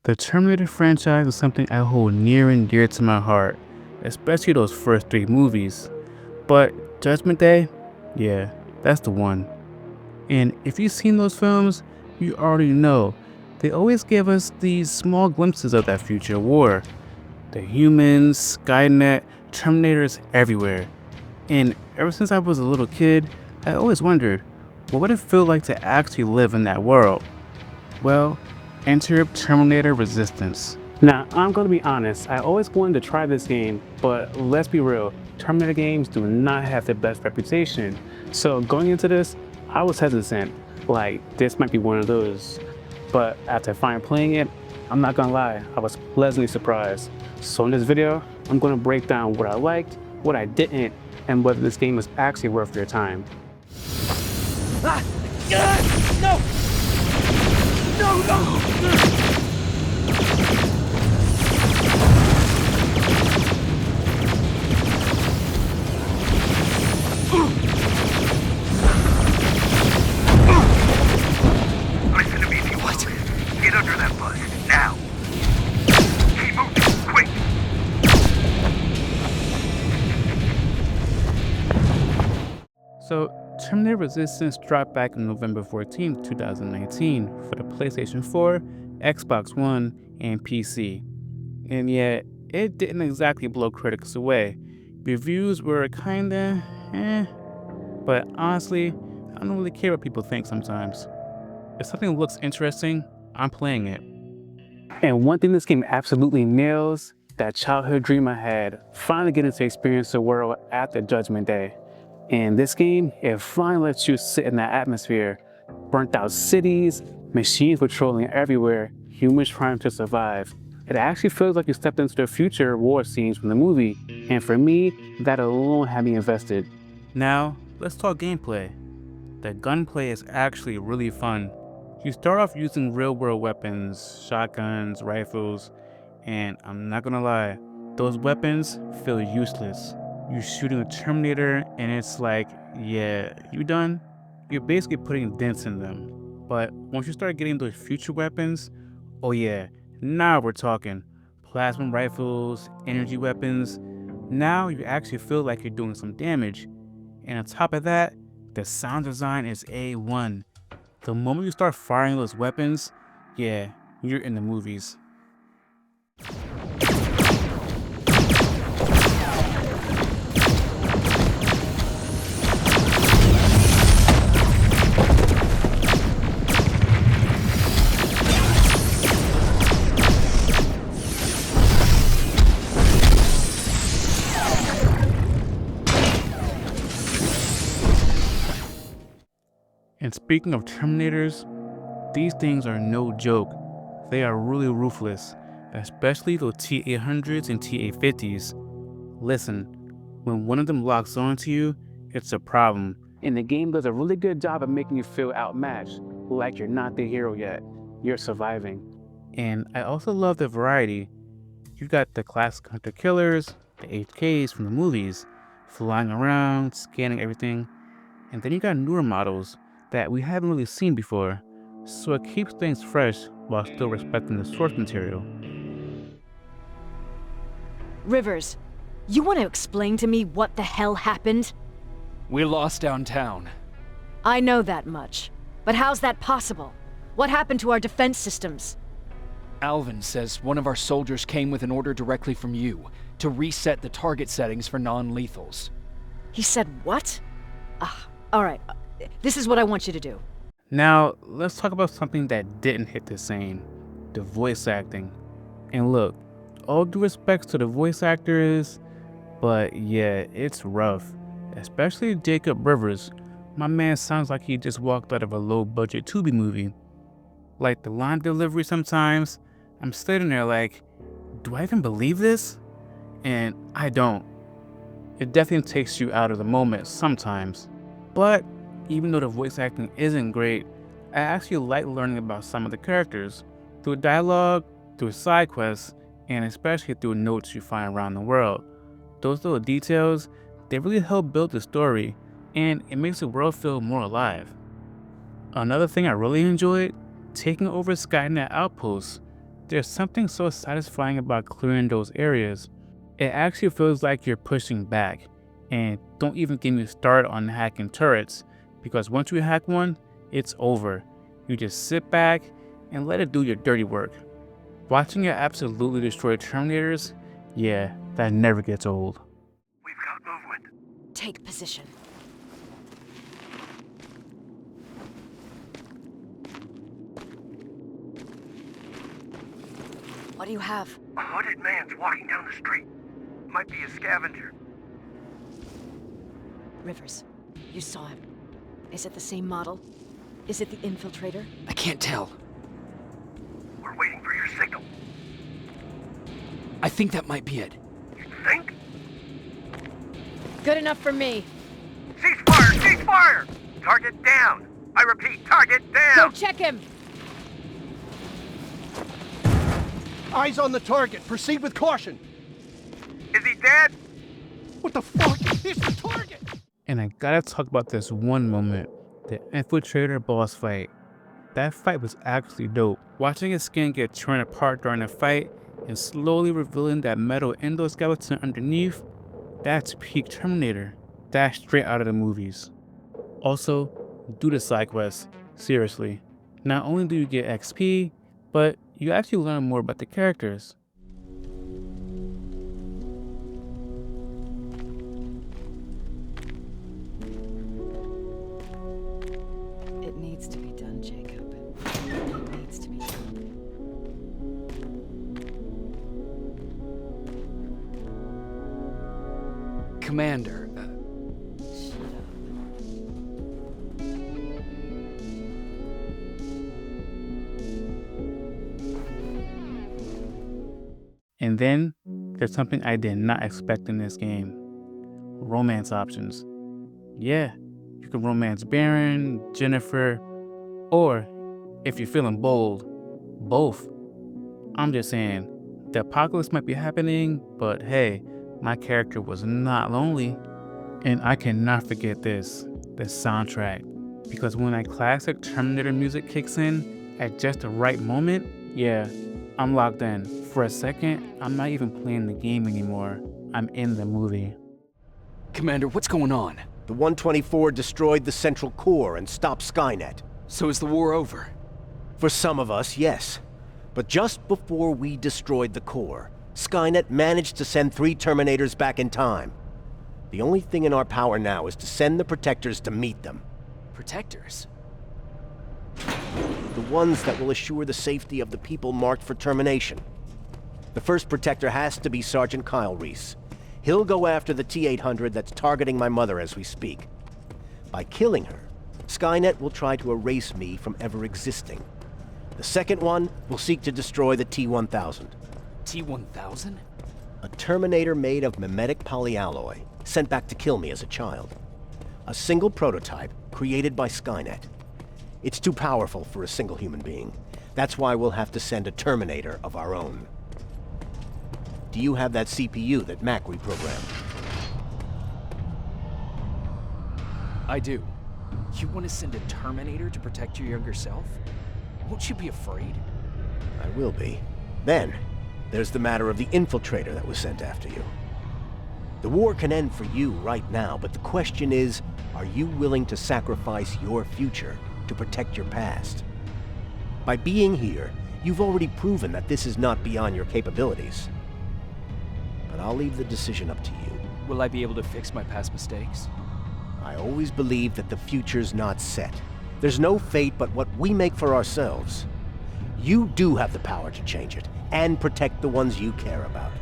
The Terminator franchise is something I hold near and dear to my heart, especially those first three movies. But Judgment Day? Yeah, that's the one. And if you've seen those films, you already know. They always give us these small glimpses of that future war. The humans, Skynet, Terminators everywhere. And ever since I was a little kid, I always wondered, what would it feel like to actually live in that world? Well, enter Terminator Resistance. Now, I'm gonna be honest, I always wanted to try this game, but let's be real, Terminator games do not have the best reputation. So going into this, I was hesitant, like this might be one of those. But after finally playing it, I'm not gonna lie, I was pleasantly surprised. So in this video, I'm gonna break down what I liked, what I didn't, and whether this game is actually worth your time. Ah! No! No! Listen to me if you want to live. Get under that bus, now! Keep moving, quick! So, Terminator Resistance dropped back on November 14, 2019 for the PlayStation 4, Xbox One, and PC. And yet, it didn't exactly blow critics away. Reviews were kinda but honestly, I don't really care what people think sometimes. If something looks interesting, I'm playing it. And one thing this game absolutely nails, that childhood dream I had, finally getting to experience the world after Judgment Day. In this game, it finally lets you sit in that atmosphere. Burnt out cities, machines patrolling everywhere, humans trying to survive. It actually feels like you stepped into the future war scenes from the movie, and for me, that alone had me invested. Now, let's talk gameplay. The gunplay is actually really fun. You start off using real-world weapons, shotguns, rifles, and I'm not gonna lie, those weapons feel useless. You're shooting a Terminator and it's like, yeah, you done? You're basically putting dents in them. But once you start getting those future weapons, oh yeah, now we're talking. Plasma rifles, energy weapons. Now you actually feel like you're doing some damage. And on top of that, the sound design is A1. The moment you start firing those weapons, yeah, you're in the movies. And speaking of Terminators, these things are no joke. They are really ruthless, especially those T-800s and T-850s. Listen, when one of them locks onto you, it's a problem. And the game does a really good job of making you feel outmatched, like you're not the hero yet, you're surviving. And I also love the variety. You got the classic hunter killers, the HKs from the movies, flying around, scanning everything. And then you got newer models that we haven't really seen before, so it keeps things fresh while still respecting the source material. Rivers, you want to explain to me what the hell happened? We lost downtown. I know that much. But how's that possible? What happened to our defense systems? Alvin says one of our soldiers came with an order directly from you to reset the target settings for non-lethals. He said what? Alright. This is what I want you to do. Now, let's talk about something that didn't hit the same, the voice acting. And look, all due respects to the voice actors, but yeah, it's rough. Especially Jacob Rivers. My man sounds like he just walked out of a low-budget Tubi movie. Like the line delivery sometimes, I'm sitting there like, do I even believe this? And I don't. It definitely takes you out of the moment sometimes. But even though the voice acting isn't great, I actually like learning about some of the characters through dialogue, through side quests, and especially through notes you find around the world. Those little details, they really help build the story, and it makes the world feel more alive. Another thing I really enjoyed, taking over Skynet outposts. There's something so satisfying about clearing those areas. It actually feels like you're pushing back. And don't even get me started on hacking turrets, because once you hack one, it's over. You just sit back and let it do your dirty work. Watching it absolutely destroy Terminators, yeah, that never gets old. We've got movement. Take position. What do you have? A hooded man's walking down the street. Might be a scavenger. Rivers, you saw him. Is it the same model? Is it the infiltrator? I can't tell. We're waiting for your signal. I think that might be it. You think? Good enough for me. Cease fire! Cease fire! Target down! I repeat, target Go down! check him! Eyes on the target. Proceed with caution. Is he dead? What the fuck? It's the target! And I gotta talk about this one moment, the infiltrator boss fight. That fight was actually dope. Watching his skin get torn apart during the fight and slowly revealing that metal endoskeleton underneath, that's peak Terminator. That's straight out of the movies. Also, do the side quests, seriously. Not only do you get XP, but you actually learn more about the characters. It needs to be done, Jacob. It needs to be done. Commander, Shut up. And then, there's something I did not expect in this game. Romance options. Yeah, you can romance Baron, Jennifer, or, if you're feeling bold, both. I'm just saying, the apocalypse might be happening, but hey, my character was not lonely. And I cannot forget the soundtrack. Because when that classic Terminator music kicks in at just the right moment, yeah, I'm locked in. For a second, I'm not even playing the game anymore. I'm in the movie. Commander, what's going on? The 124 destroyed the central core and stopped Skynet. So is the war over? For some of us, yes. But just before we destroyed the core, Skynet managed to send 3 Terminators back in time. The only thing in our power now is to send the Protectors to meet them. Protectors? The ones that will assure the safety of the people marked for termination. The first Protector has to be Sergeant Kyle Reese. He'll go after the T-800 that's targeting my mother as we speak. By killing her, Skynet will try to erase me from ever existing. The second one will seek to destroy the T-1000. T-1000? A Terminator made of mimetic polyalloy, sent back to kill me as a child. A single prototype created by Skynet. It's too powerful for a single human being. That's why we'll have to send a Terminator of our own. Do you have that CPU that Mac reprogrammed? I do. You want to send a Terminator to protect your younger self? Won't you be afraid? I will be. Then, there's the matter of the infiltrator that was sent after you. The war can end for you right now, but the question is, are you willing to sacrifice your future to protect your past? By being here, you've already proven that this is not beyond your capabilities. But I'll leave the decision up to you. Will I be able to fix my past mistakes? I always believe that the future's not set. There's no fate but what we make for ourselves. You do have the power to change it, and protect the ones you care about.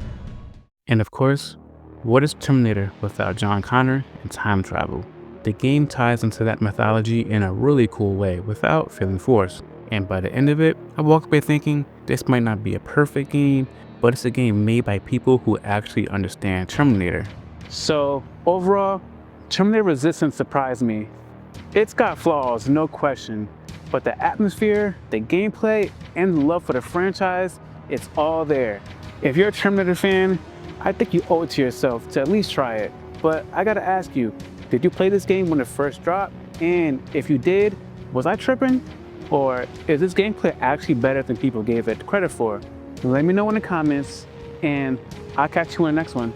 And of course, what is Terminator without John Connor and time travel? The game ties into that mythology in a really cool way without feeling forced. And by the end of it, I walked away thinking this might not be a perfect game, but it's a game made by people who actually understand Terminator. So overall, Terminator Resistance surprised me. It's got flaws, no question, but the atmosphere, the gameplay, and the love for the franchise, it's all there. If you're a Terminator fan, I think you owe it to yourself to at least try it. But I gotta ask you, did you play this game when it first dropped? And if you did, was I tripping? Or is this gameplay actually better than people gave it credit for? Let me know in the comments, and I'll catch you in the next one.